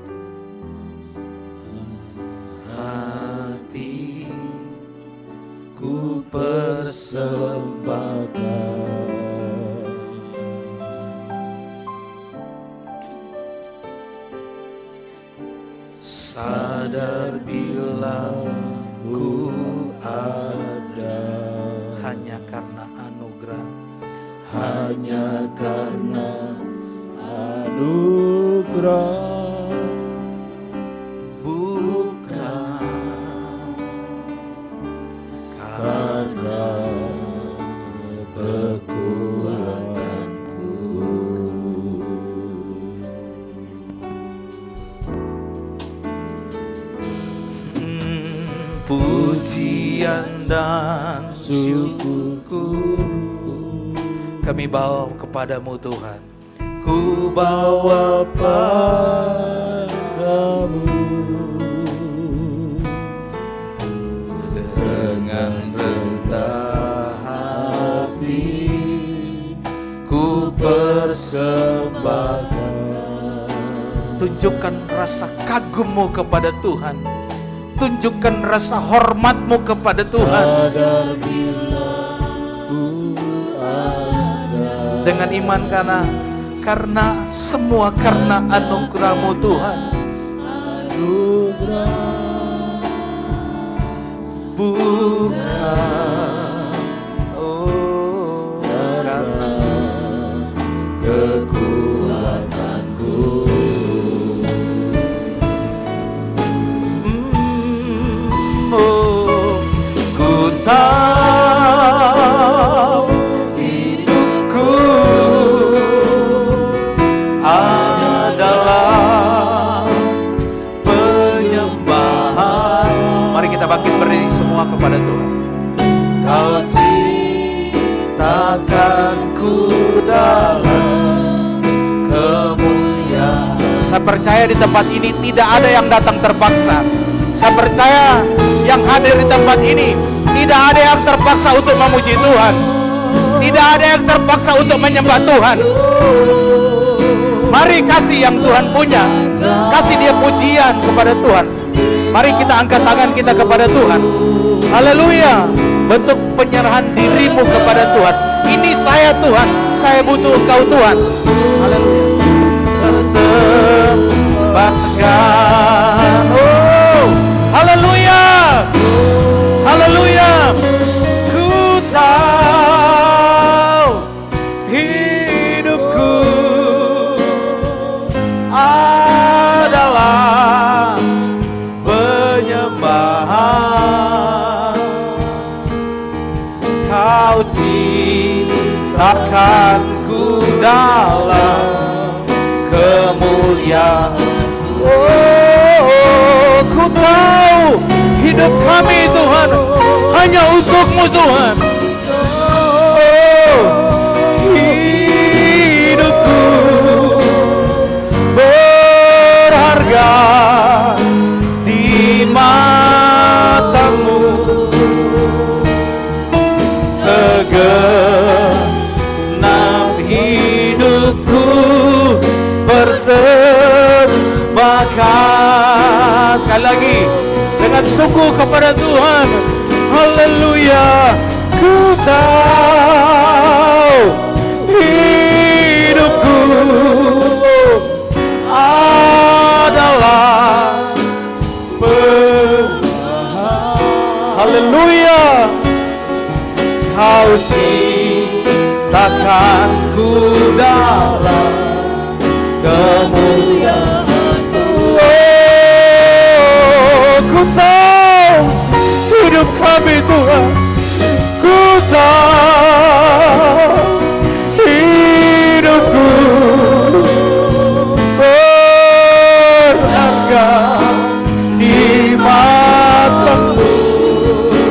Hati ku persembahkan, sadar bila ku ada hanya karena anugerah, hanya karena anugerah, bukan karena kekuatanku. Pujian dan syukurku kami bawa kepadamu Tuhan. Ku bawa padamu dengan rendah hati, ku persembahkan. Tunjukkan rasa kagummu kepada Tuhan. Tunjukkan rasa hormatmu kepada Tuhan. Dengan iman karena semua karena anugerah-Mu Tuhan. Bukan karena kekuatanku. Ku tahu hidupku adalah penyembahan. Mari kita bangkit berdiri semua kepada Tuhan. Kau ciptakanku dalam kemuliaan. Saya percaya di tempat ini tidak ada yang datang terpaksa. Saya percaya yang hadir di tempat ini tidak ada yang terpaksa untuk memuji Tuhan. Tidak ada yang terpaksa untuk menyembah Tuhan. Mari kasih yang Tuhan punya. Kasih dia pujian kepada Tuhan. Mari kita angkat tangan kita kepada Tuhan. Haleluya. Bentuk penyerahan dirimu kepada Tuhan. Ini saya Tuhan. Saya butuh Engkau Tuhan. Haleluya. Persembahkan. Haleluya. Haleluya. Ku tahu hidupku adalah penyembahan. Kau ciptakanku dalam kemuliaan. Ku tahu hidup kami Tuhan hanya untuk-Mu Tuhan. Hidupku berharga di mata-Mu. Segenap hidupku persembahkan. Sekali lagi dengan yang sungguh kepada Tuhan. Haleluya. Ku tahu hidupku adalah haleluya. Kau ciptakanku dalam kemuliaan-Mu. Oh, ku tahu hidup kami Tuhan. Ku tahu hidupku berharga di mata-Mu.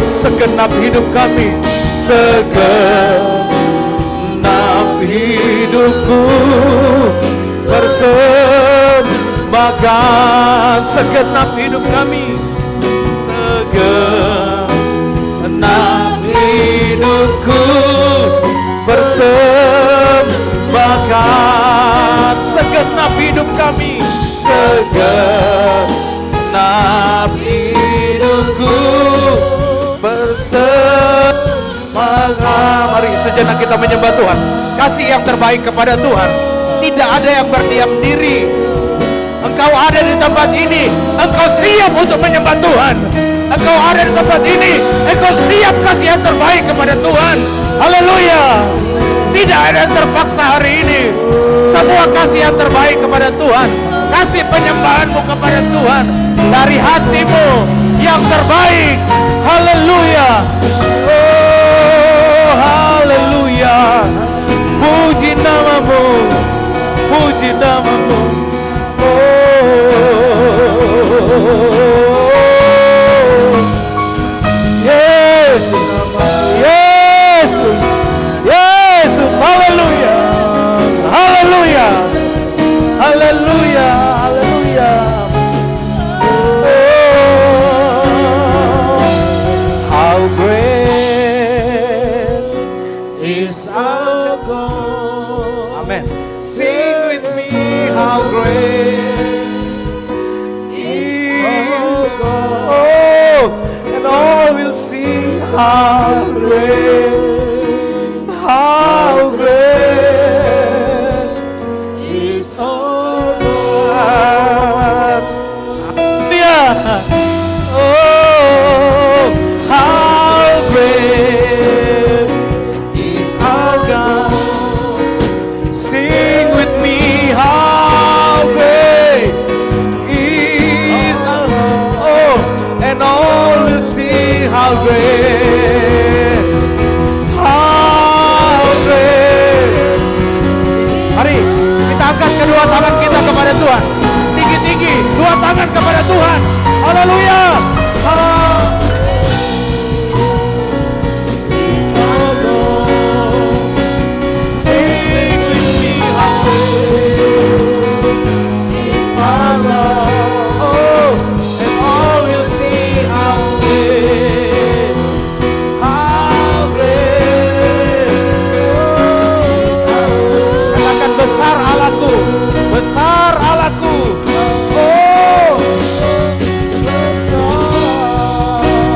Segenap hidup kami, segenap hidupku persembahkan. Segenap hidup kami, segenap hidupku persembahkan. Segenap hidup kami, segenap hidupku persembahkan. Mari sejenak kita menyembah Tuhan. Kasih yang terbaik kepada Tuhan. Tidak ada yang berdiam diri. Engkau ada di tempat ini, engkau siap untuk menyembah Tuhan. Engkau ada di tempat ini, engkau siap kasih yang terbaik kepada Tuhan. Haleluya. Tidak ada yang terpaksa hari ini. Semua kasih yang terbaik kepada Tuhan. Kasih penyembahanmu kepada Tuhan dari hatimu yang terbaik. Haleluya. Oh, haleluya. Puji nama-Mu, puji nama-Mu. Yesus, Yesus, Yesus, haleluya, haleluya, haleluya, haleluya. Oh, how great is our God. Amen. Sing with me, how great is God. Oh, and all will see how great, how great is our God. Yeah. Oh, how great is our God. Sing with me, how great is our God. Oh, and all will see how great, how great. Mari kita angkat kedua tangan kita kepada Tuhan. Tinggi-tinggi, dua tangan kepada Tuhan. Haleluya. Sing with me, how great is our God. Oh, and all will see how great, how great is our God. Katakan besar Allahku, besar Allahku. Oh, besar Allahku.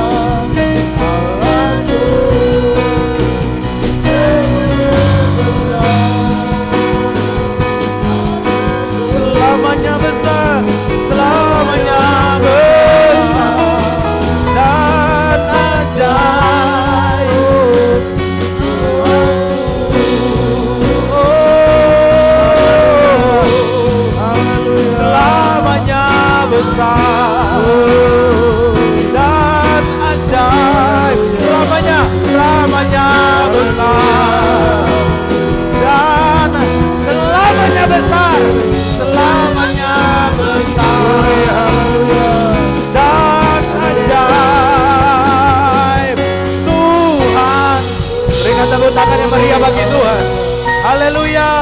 Selamanya besar, selamanya besar dan ajaib. Selamanya besar dan ajaib. Selamanya, selamanya besar dan selamanya besar, selamanya besar dan ajaib. Tuhan, berikan tepuk tangan yang meriah bagi Tuhan. Haleluya.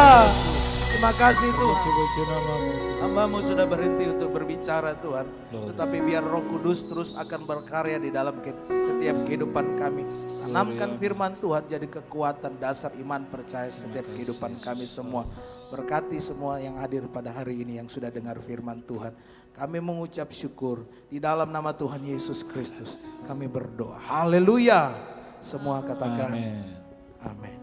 Terima kasih Tuhan. Puji namamu. Hamba-Mu sudah berhenti untuk berbicara Tuhan. Tetapi biar Roh Kudus terus akan berkarya di dalam setiap kehidupan kami. Tanamkan firman Tuhan jadi kekuatan dasar iman percaya setiap kehidupan kami semua. Berkati semua yang hadir pada hari ini yang sudah dengar firman Tuhan. Kami mengucap syukur di dalam nama Tuhan Yesus Kristus. Kami berdoa. Haleluya. Semua katakan Amin. amin.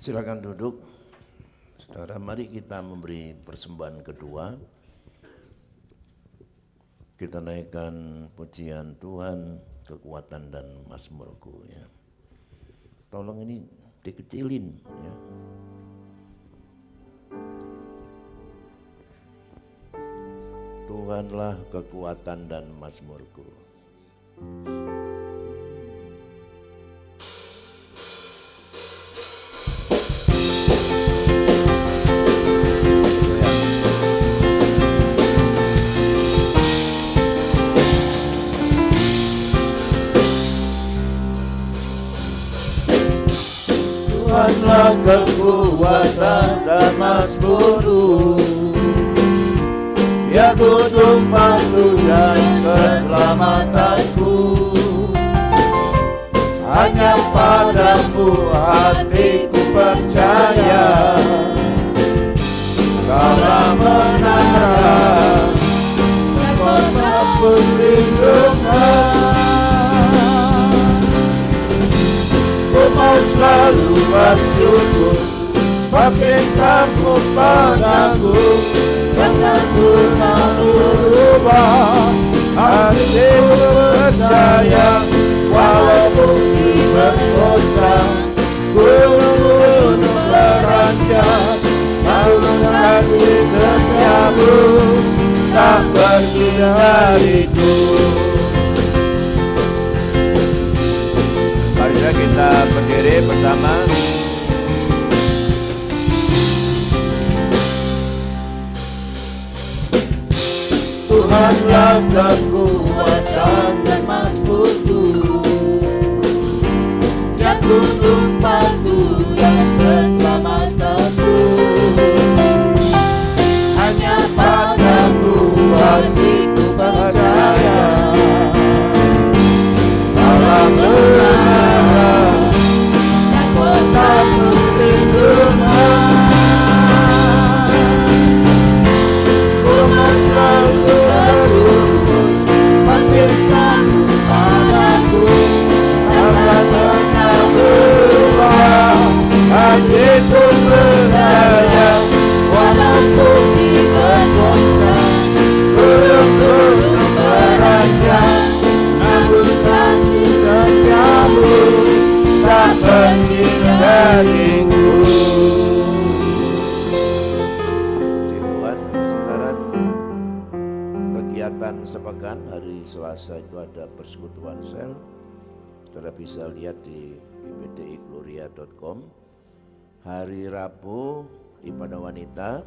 Silakan duduk. Saudara, mari kita memberi persembahan kedua. Kita naikkan pujian Tuhan, kekuatan dan mazmurku ya. Tolong ini dikecilin ya. Tuhanlah kekuatan dan mazmurku. Tuhanlah kekuatan dan mazmurku, Dia gunung batu dan keselamatanku. Hanya padamu hatiku percaya, Kaulah menara dan kota perlindungan. Ku mau selalu bersyukur sebab cintamu padaku takkan pernah berubah. Hatiku percaya walau bumi bergoncang, gunung beranjak, namun kasih setiamu tak pergi dariku. Mari kita berdiri bersama. Tuhanlah kekuatan dan mazmurku, Dia gunung batu dan keselamatanku. Hanya padamu hatiku percaya, Kaulah menara dan kota perlindungan. Ku mau selalu bersyukur sebab cintamu padaku takkan pernah berubah. Hatiku percaya walau bumi bergoncang, gunung beranjak, namun kasih setiamu tak pergi dariku. Puji Tuhan, saudara. Kegiatan sepekan hari Selasa itu ada persekutuan sel. Saudara bisa lihat di gbdigloria.com. Hari Rabu ibadah wanita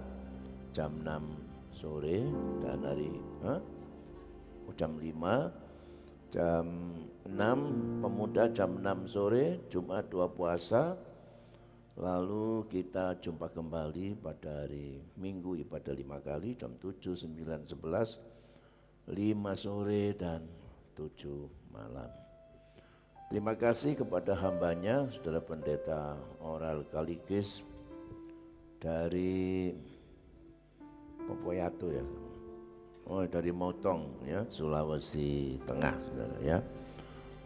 jam 6 sore dan hari jam 5, jam 6 pemuda jam 6 sore, Jumat 2 puasa. Lalu kita jumpa kembali pada hari Minggu ibadah 5 kali, jam 7, 9, 11, 5 sore dan 7 malam. Terima kasih kepada hambanya, Saudara Pendeta Oral Kaligis dari Popoyato ya. Oh, dari Motong ya, Sulawesi Tengah, Saudara ya.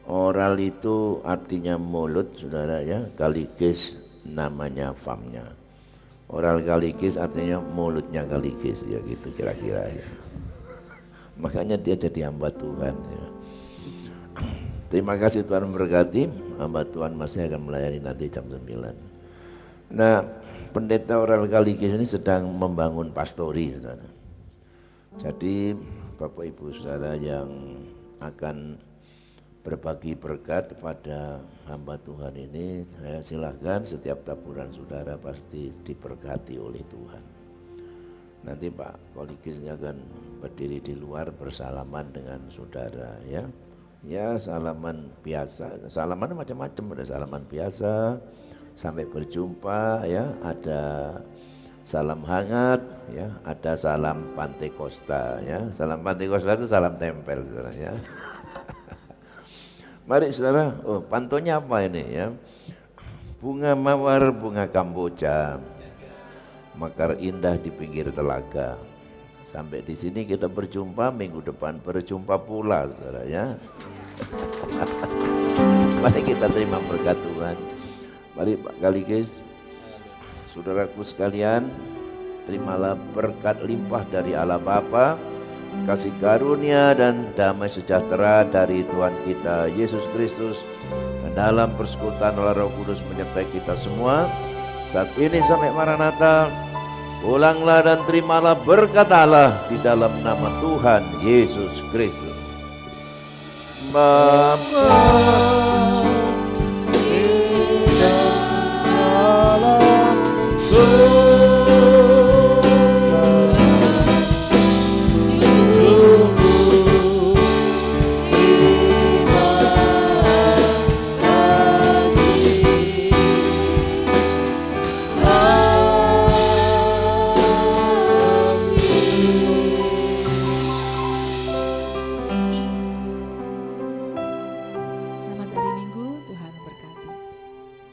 Oral itu artinya mulut, Saudara ya. Kaligis namanya famnya. Oral Kaligis artinya mulutnya Kaligis ya, gitu kira-kira ya. Makanya dia jadi hamba Tuhan ya. Terima kasih Tuhan memberkati. Hamba Tuhan masih akan melayani nanti jam 9. Nah, Pendeta Oral Kaligis ini sedang membangun pastori, Saudara. Jadi Bapak Ibu Saudara yang akan berbagi berkat kepada hamba Tuhan ini, saya silahkan, setiap taburan saudara pasti diberkati oleh Tuhan. Nanti Pak Koligisnya akan berdiri di luar bersalaman dengan saudara ya. Ya salaman biasa, salaman macam-macam, ada salaman biasa sampai berjumpa ya, ada salam hangat ya, ada salam Pantekosta ya. Salam Pantekosta itu salam tempel saudara ya. Mari saudara, oh pantonya apa ini ya? Bunga mawar, bunga kamboja, mekar indah di pinggir telaga. Sampai di sini kita berjumpa, minggu depan berjumpa pula saudara ya. Mari kita terima berkat Tuhan. Mari Pak Kaligis, saudaraku sekalian, terimalah berkat limpah dari Allah Bapa, kasih karunia dan damai sejahtera dari Tuhan kita Yesus Kristus, dan dalam persekutuan Roh Kudus menyertai kita semua saat ini sampai Maranatha. Pulanglah dan terimalah berkat Allah di dalam nama Tuhan Yesus Kristus. Bapa